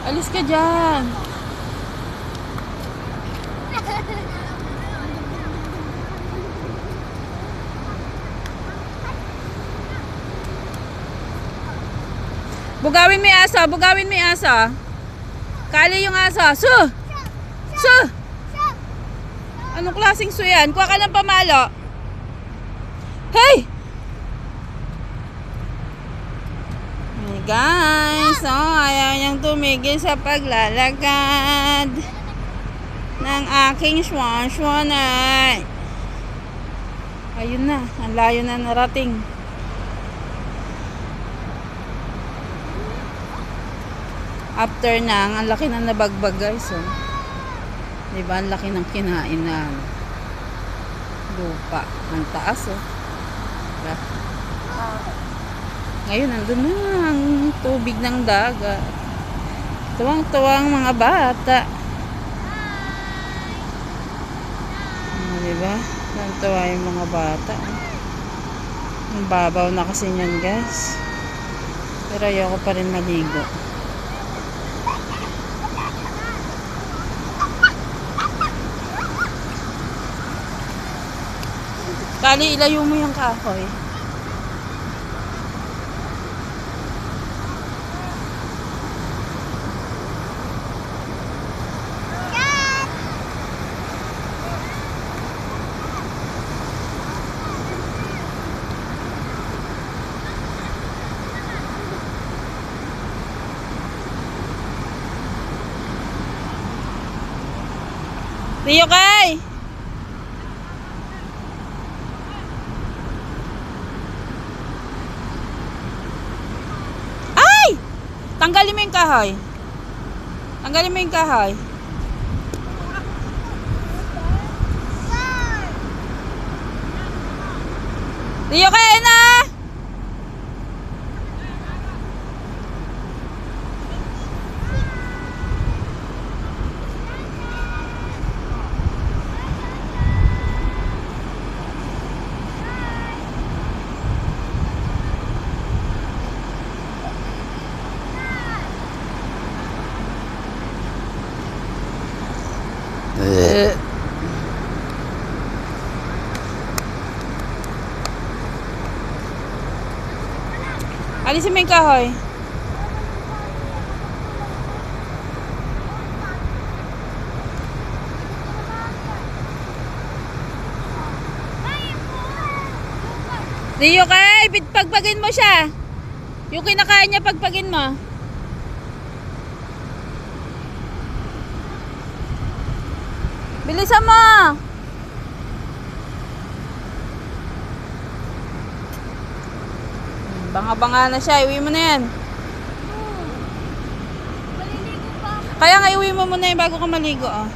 Alis ka dyan. Bugawin mo yung aso. Bugawin mo yung aso. Kali yung aso. Su! Su! Anong klaseng su yan? Kuha ka ng pamalo. Hey! Hey guys, ayaw niyang tumigil sa paglalakad ng aking swan-swanay. Ayun na, ang layo na narating. After na, ang laki na nabagbag guys. Oh. Diba, ang laki ng kinain na lupa. Ang taas oh. Diba? Ngayon, nandun na ang tubig ng dagat. Tuwang-tuwang mga bata. Diba? Tuwang-tuwa yung mga bata. Ang babaw na kasi niyan guys. Pero ayoko pa rin maligo. Kali, ilayo mo yung kahoy. Rio Kay! Ay! Tanggalin mo yung kahoy. Tanggalin mo yung kahoy. Rio Kay na! Alisin mo yung kahoy. Rio Kay, pagpagin mo siya. Yung kinakain niya, pagpagin mo. Bilisan mo. Banga-banga na siya. Iuwi mo na yan. Kaya nga iuwi mo muna yan bago ka maligo. Oh.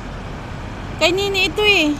Kay Nini ito eh.